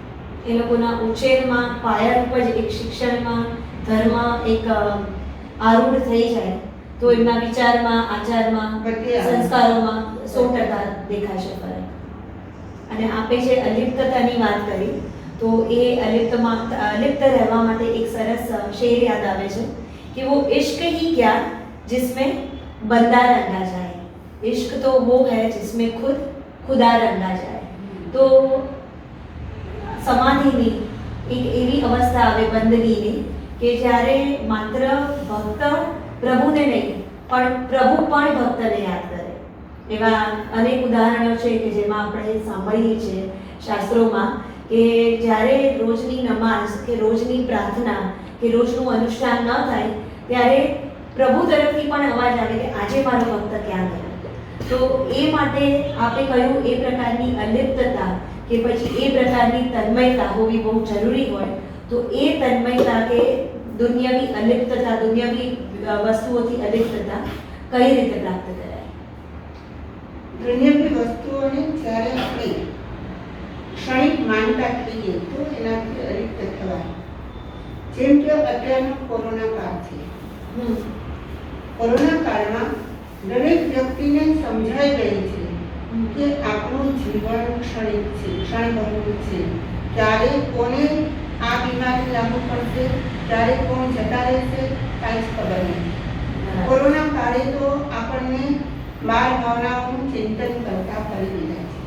Speaker 1: એ લોકોના ઉછેરમાં પાયારૂપ જ એક શિક્ષણમાં ધર્મ એક આરૂઢ થઈ જાય તો એમના વિચારમાં, આચારમાં, સંસ્કારોમાં 100% દેખાશે ફરક. અને આપે જે અલિપ્તતાની વાત કરી તો એ અલિપ્ત રહેવા માટે એક સરસ શેર યાદ આવે છે कि वो इश्क ही क्या जिसमें बंदा रंगा जाए, इश्क तो वो है जिसमें खुदा रंगा जाए. तो સમાધિની એક એવી અવસ્થા આવે બંદગીની કે જ્યારે માત્ર ભક્ત પ્રભુને નહીં પણ પ્રભુ પણ ભક્તને યાદ કરે. એવા અનેક ઉદાહરણો છે કે જેમાં આપણે સાંભળીએ છીએ શાસ્ત્રોમાં કે જ્યારે રોજની નમાઝ કે રોજની પ્રાર્થના કે રોજનું અનુષ્ઠાન ન થાય ત્યારે પ્રભુ તરફથી પણ અવાજ આવે કે આજે મારો ભક્ત ક્યાં ગયો. તો એ માટે આપણે કહ્યું એ પ્રકારની અલિપ્તતા કે પછી એ પ્રકારની તન્મયતા હોવી બહુ જરૂરી હોય. તો એ તન્મયતા કે દુનિયાવી અલિપ્તતા, દુનિયાવી વસ્તુઓથી અલિપ્તતા કઈ રીતે પ્રાપ્ત કરાય?
Speaker 2: દુનિયાવી વસ્તુઓને જ્યારે આપણે ક્ષણિક માનતા થઈએ તો એનાથી અલિપ્ત થવાય. જેમ કે અત્યારનો કોરોના કાળ છે. કોરોના કાળમાં દરેક વ્યક્તિને સમજાઈ ગઈ છે કે આપણું જીવન ક્ષણિક છે, ક્ષણભંગુર છે. ક્યારે કોને આ બીમારી લાગુ પડશે, ક્યારે કોણ જતા રહેશે, કાંઈ જ ખબર નથી. કોરોના કાળે તો આપણને બાળ ભાવનાઓનું ચિંતન કરતા કરી દીધા છે.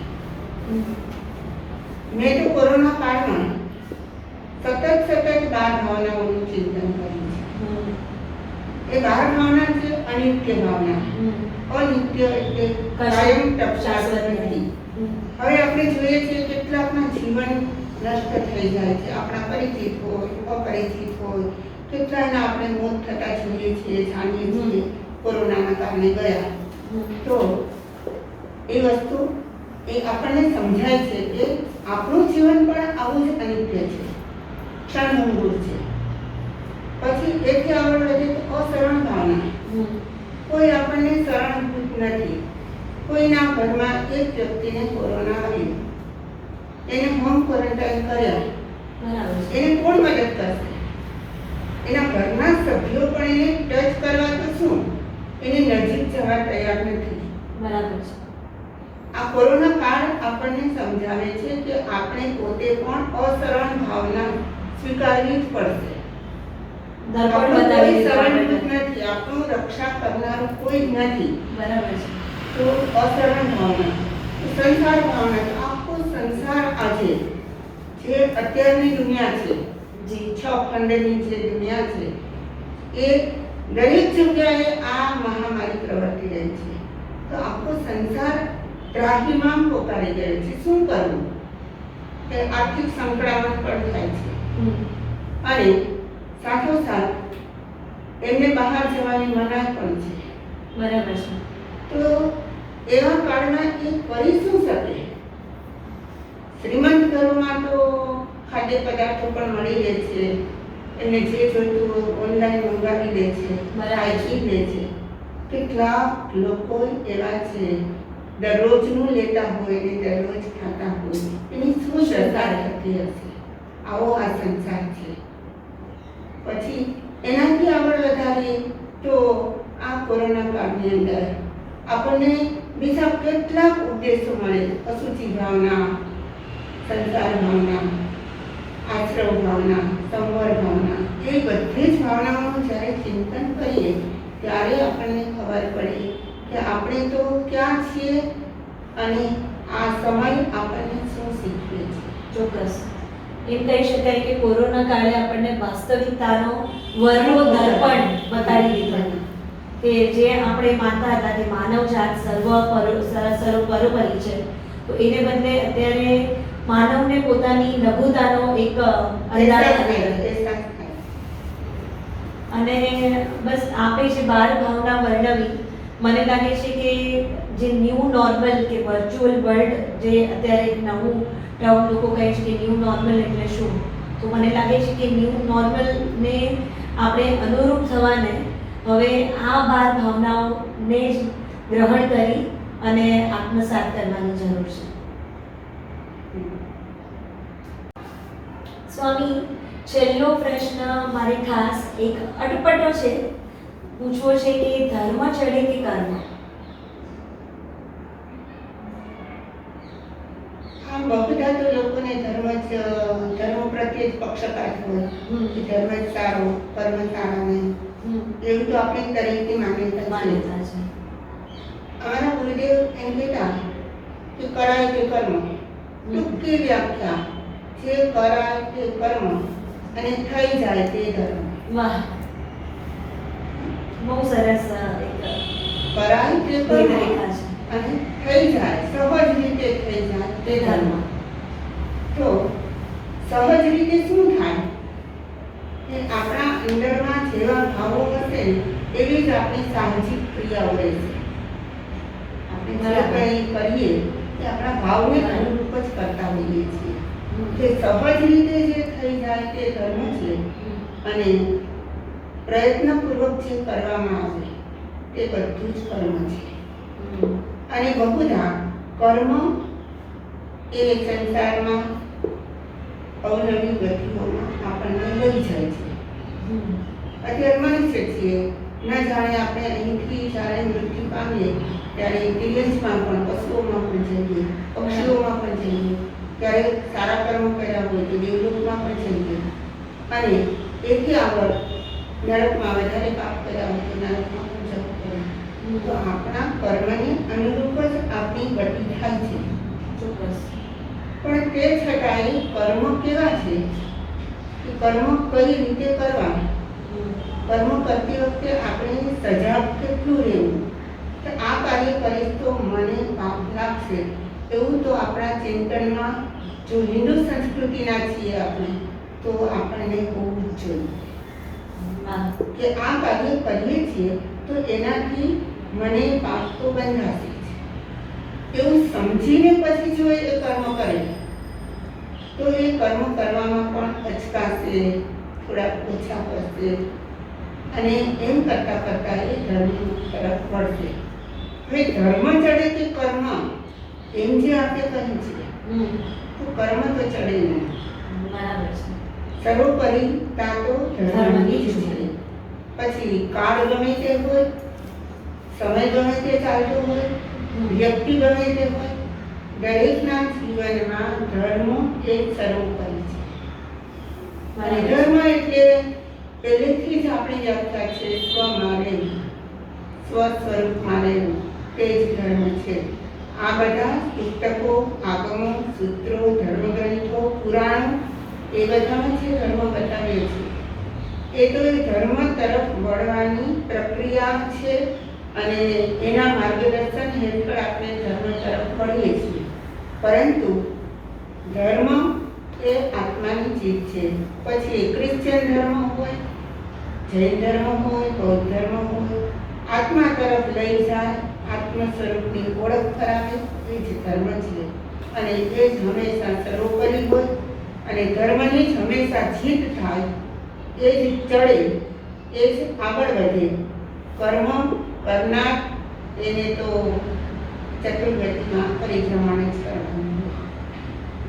Speaker 2: મેં તો કોરોના કાળમાં સતત બાળ ભાવનાઓનું ચિંતન કર્યું છે. એ બાળ ભાવના છે અનિત્ય ભાવના. અનિત્ય એટલે કાયમ ટપશાશ્વત નથી. હવે આપણે જોઈએ છીએ કેટલાકના જીવન નષ્ટ થઈ જાય છે, આપણા પરિચિત હોય, અપરિચિત હોય, કેટલાના આપણે મોત થતા જોઈએ છીએ, જાણીએ છીએ કોરોનાના કારણે ગયા. તો એ વસ્તુ એ આપણને સમજાય છે કે આપણું જીવન પણ આવું જ અનિત્ય છે, ક્ષણભંગુર છે. પછી એથી આગળ વધે તો અશરણ ભાવના.
Speaker 1: હમ.
Speaker 2: કોઈ આપણને શરણભૂત નથી. કોઈના ઘરમાં એક વ્યક્તિને કોરોના આવ્યો, એને હોમ ક્વોરન્ટાઇન કર્યા,
Speaker 1: બરાબર છે.
Speaker 2: એને કોણ મદદ કરશે? એના ઘરના સભ્યો પણ એને ટચ કરવા તો શું, એની નજીક જવા તૈયાર નથી.
Speaker 1: બરાબર છે.
Speaker 2: આ કોરોના કાળ આપણને સમજાવે છે કે આપણે પોતે પણ અશરણ ભાવના સ્વીકારવી જ પડશે.
Speaker 1: દર્પણ
Speaker 2: આપણું
Speaker 1: બતાવી
Speaker 2: કોઈ
Speaker 1: દીધું
Speaker 2: શરણભૂત
Speaker 1: આપણે.
Speaker 2: નથી, આપણું રક્ષા કરનારું કોઈ જ નથી.
Speaker 1: બરાબર છે.
Speaker 2: તો અશરણ ભાવના, સંસાર ભાવના, તો આખો સંસાર આજે જે અત્યારની દુનિયા છે,
Speaker 1: જી.
Speaker 2: 6 ખંડની જે દુનિયા છે, એ દરેક જગ્યાએ આ મહામારી પ્રવર્તી રહી છે. તો આખો સંસાર ત્રાહિમામ પોકારી ગયો છે. શું કરવું? કે આર્થિક સંકળામણ પણ થાય છે
Speaker 1: હમ.
Speaker 2: અને સાથોસાથ એમને બહાર જવાની મનાઈ પણ છે.
Speaker 1: બરાબર છે.
Speaker 2: તો એવા કાળમાં એ કરી શું શકે? શ્રીમંત ઘરોમાં તો ખાદ્ય પદાર્થો પણ મળી રહે છે, એમને જે જોઈતું ઓનલાઈન મંગાવી દે છે, ખાઈ લે છે. કેટલાક લોકો એવા છે દરરોજનું લેતા હોય ને દરરોજ ખાતા હોય, એની શું શ્રદ્ધા થતી હશે? આવો આ સંસાર છે. પછી એનાથી આગળ વધારીએ તો આ કોરોના કાળની અંદર આપણને બીજા કેટલાક ઉદ્દેશો મળે. અશુચિ ભાવના, સંસાર ભાવના, આશ્રવ ભાવના, સંવર ભાવના, એ બધી જ ભાવનાઓનું જ્યારે ચિંતન કરીએ ત્યારે આપણને ખબર પડે કે આપણે તો ક્યાં છીએ અને આ સમય આપણને શું શીખવે છે.
Speaker 1: ચોક્કસ એમ કહી શકાય કે કોરોના કાળે આપણને વાસ્તવિકતાનો વર્ણો દર્પણ બતાવી દીધો કે જે આપણે માનતા હતા કે માનવજાત સર્વોપરી છે, તો એને બદલે અત્યારે માનવને પોતાની લઘુતાનો એક અંદાજ આવી ગયો.
Speaker 2: અહેસાસ થાય.
Speaker 1: અને બસ આપે જે બાર ભાવના વર્ણવી, મને લાગે છે કે જે ન્યૂ નોર્મલ કે વર્ચ્યુઅલ વર્લ્ડ જે અત્યારે એક નવું ટર્મ લોકો કહે છે કે ન્યૂ નોર્મલ એટલે શું, તો મને લાગે છે કે ન્યૂ નોર્મલને આપણે અનુરૂપ થવાને હવે આ બાર ભાવનાઓને જ ગ્રહણ કરી અને આત્મસાત કરવાની જરૂર છે. સ્વામી, છેલ્લો પ્રશ્ન મારે ખાસ એક અટપટો છે, પૂછવો છે કે ધર્મ ચડે કે કર્મ?
Speaker 2: આમ બહુધા તો લોકોને ધર્મ પ્રત્યે જ પક્ષપાત હોય કે ધર્મ જ સારો, કર્મ સારા નહીં, એવું તો આપણે દરેકની માન્યતા છે.
Speaker 1: માન્યતા છે.
Speaker 2: અમારા ગુરુદેવ એમ કહેતા કે કરાય તે કર્મ. ટૂંકી વ્યાખ્યા, જે કરાય તે કર્મ અને થઈ જાય તે ધર્મ.
Speaker 1: વાહ, બહુ સરસ એક
Speaker 2: કરાય તે કર્મ
Speaker 1: રૂપરેખા છે.
Speaker 2: અને થઈ જાય, સહજ રીતે થઈ જાય તે ધર્મ. તો સહજ રીતે શું થાય કે આપણા અંદરમાં જેવા ભાવો હશે એવી જ આપણી સાહજિક ક્રિયાઓ રહેશે. આપણે જે કંઈ કરીએ તે આપણા ભાવને અનુરૂપ જ કરતા હોઈએ છીએ. તે સહજ રીતે જે થઈ જાય તે ધર્મ છે અને પ્રયત્નપૂર્વક જે કરવામાં આવે તે બધું જ કર્મ છે. અને બહુધા કર્મ એ સંસારમાં અવનવી ગતિઓમાં આપણને લઈ જાય છે. અત્યારે મનુષ્ય છીએ, ન જાણે આપણે અહીંથી જ્યારે મૃત્યુ પામીએ ત્યારે દિવ્યંશમાં પણ, પશુઓમાં પણ જઈએ, પક્ષીઓમાં પણ જઈએ, ત્યારે સારા કર્મ કર્યા હોય તો દેવલોકમાં પણ જઈએ અને એથી આગળ નરકમાં વધારે પાપ કર્યા હોય તો નરકમાં પણ જવું પડે. તો આપણા કર્મને અનુરૂપ જ આપણી ગતિ થાય છે.
Speaker 1: ચોક્કસ.
Speaker 2: પણ તે છતાંય કર્મ કેવા છે કે કર્મ કઈ રીતે કરવા, કર્મ કરતી વખતે આપણે સજાગ કેટલું રહેવું કે આ કાર્ય કરીશ તો મને પાપ લાગશે, એવું તો આપણા ચિંતનમાં જો હિન્દુ સંસ્કૃતિના છીએ આપણે તો આપણને હોવું જ જોઈએ કે આ કાર્ય કરીએ છીએ તો એનાથી મને પાપ તો બંધાશે જ. એવું સમજીને પછી જો એ કર્મ કરે તો એ કર્મ કરવામાં પણ અચકાશે, થોડા ઓછા કરશે અને એમ કરતાં કરતાં એ ધર્મ તરફ વળશે. હવે ધર્મ ચડે કે કર્મ, એમ જે આપણે કહ્યું છે, તો કર્મ તો ચડે નહીં.
Speaker 1: બરાબર છે.
Speaker 2: સર્વોપરી તા તો ધર્મની જ છે. પછી કાળ ગમે તે હોય, સમય ગમે તે ચાલતો હોય, વ્યક્તિ ગમે તે હોય, દરેકના જીવનમાં ધર્મ એ સર્વોપરી છે. અને ધર્મ એટલે પહેલેથી જ આપણી વ્યાખ્યા છે, સ્વમાં રહેવું, સ્વ સ્વરૂપમાં રહેવું, તે જ ધર્મ છે. આ બધા પુસ્તકો, આગમો, સૂત્રો, ધર્મગ્રંથો, પુરાણો એ બધામાં જે ધર્મ બતાવે છે એ તો એ ધર્મ તરફ વળવાની પ્રક્રિયા છે અને એના માર્ગદર્શન હેઠળ આપણે ધર્મ તરફ વળીએ છીએ. પરંતુ ધર્મ એ આત્માની ચીજ છે. પછી ક્રિશ્ચિયન ધર્મ હોય, જૈન ધર્મ હોય, બૌદ્ધ ધર્મ હોય, આત્મા તરફ લઈ જાય, આત્મ સ્વરૂપની ઓળખ કરાવે, એ જ ધર્મ છે. અને એ જ હંમેશા સર્વોપરી હોય અને ધર્મની જ હંમેશા જીત થાય, એ જ ચડે, એ જ આગળ વધે. કર્મ કરનાર એને તો ચતુર્ગતિમાં પરિભ્રમણ જ કરવાનું.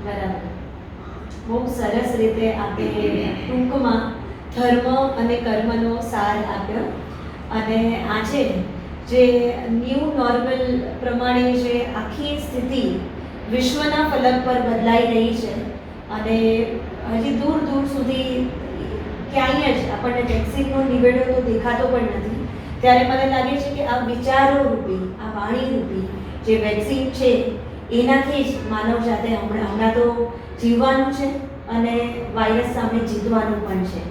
Speaker 1: બરાબર. બહુ સરસ રીતે આપણે ટૂંકમાં ધર્મ અને કર્મનો સાર આપ્યો. અને આજે જે ન્યૂ નોર્મલ પ્રમાણે જે આખી સ્થિતિ વિશ્વના ફલક પર બદલાઈ રહી છે અને હજી દૂર દૂર સુધી ક્યાંય જ આપણને વેક્સિનનો નિવેડો તો દેખાતો પણ નથી, ત્યારે મને લાગે છે કે આ વિચારો રૂપી, આ વાણી રૂપી જે વેક્સિન છે એનાથી જ માનવ જાતે હમણાં તો જીવવાનું છે અને વાયરસ સામે જીતવાનું પણ છે.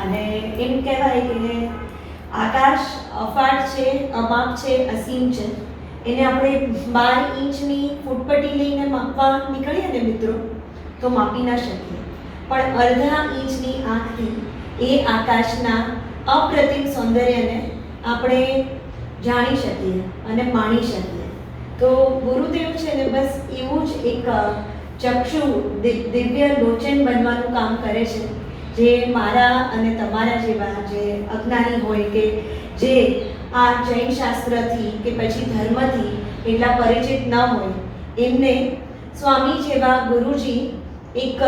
Speaker 1: અને એમ કહેવાય કે આકાશ અફાટ છે, અમાપ છે, અસીમ છે. એને આપણે 12 ઇંચની ફૂટપટ્ટી લઈને માપવા નીકળીએ ને મિત્રો, તો માપી ના શકીએ. પણ અડધા ઇંચની આંખથી એ આકાશના અપ્રતિમ સૌંદર્યને આપણે જાણી શકીએ અને માણી શકીએ. તો ગુરુદેવ છે ને બસ એવું જ એક ચક્ષુ દિવ્ય લોચન બનવાનું કામ કરે છે, જે મારા અને તમારા જેવા જે અજ્ઞાની હોય કે જે આ જૈન શાસ્ત્રથી કે પછી ધર્મથી એટલા પરિચિત ન હોય, એમને સ્વામી જેવા ગુરુજી એક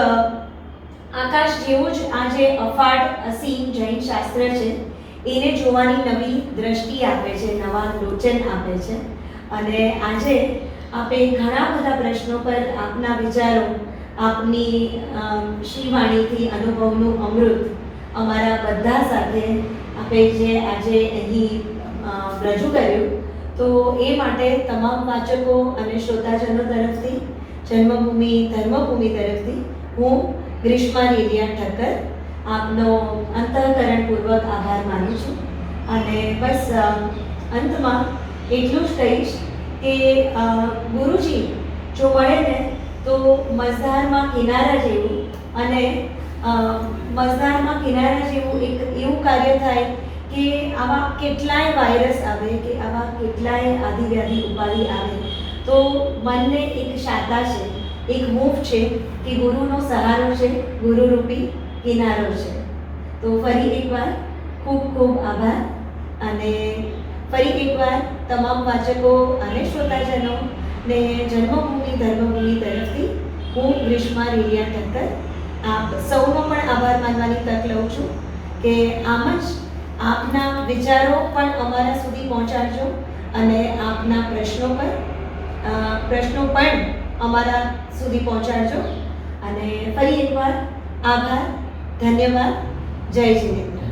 Speaker 1: આકાશ જેવું જ આ જે અફાટ અસીમ જૈન શાસ્ત્ર છે એને જોવાની નવી દ્રષ્ટિ આપે છે, નવા લોચન આપે છે. અને આજે આપણે ઘણા બધા પ્રશ્નો પર આપના વિચારો, આપની શ્રીવાણીથી અનુભવનું અમૃત અમારા બધા સાથે આપણે જે આજે અહીં રજૂ કર્યું, તો એ માટે તમામ વાચકો અને શ્રોતાજનો તરફથી, જન્મભૂમિ ધર્મભૂમિ તરફથી હું ગ્રીષ્મા રેલિયા ઠક્કર આપનો અંતઃકરણપૂર્વક આભાર માનું છું. અને બસ અંતમાં એટલું જ કહીશ કે ગુરુજી જો મળે ને તો મઝધારમાં કિનારા જેવું, અને મઝધારમાં કિનારા જેવું એક એવું કાર્ય થાય કે આવા કેટલાય વાયરસ આવે, કે આવા કેટલાય આદિવ્યાધિ ઉપાધિ આવે, તો મનને એક શાતા છે, એક હૂંફ છે કે ગુરુનો સહારો છે, ગુરુરૂપી કિનારો છે. તો ફરી એકવાર ખૂબ ખૂબ આભાર. અને ફરી એકવાર તમામ વાચકો અને શ્રોતાજનો ને જન્મભૂમિ ધર્મભૂમિ તરફથી હું ગ્રીષ્મા રેલિયા ઠક્કર આપ સૌનો પણ આભાર માનવાની તક લઉં છું કે આમ જ આપના વિચારો પણ અમારા સુધી પહોંચાડજો અને આપના પ્રશ્નો પણ અમારા સુધી પહોંચાડજો. અને ફરી એકવાર આભાર, ધન્યવાદ, જય જિનેન્દ્ર.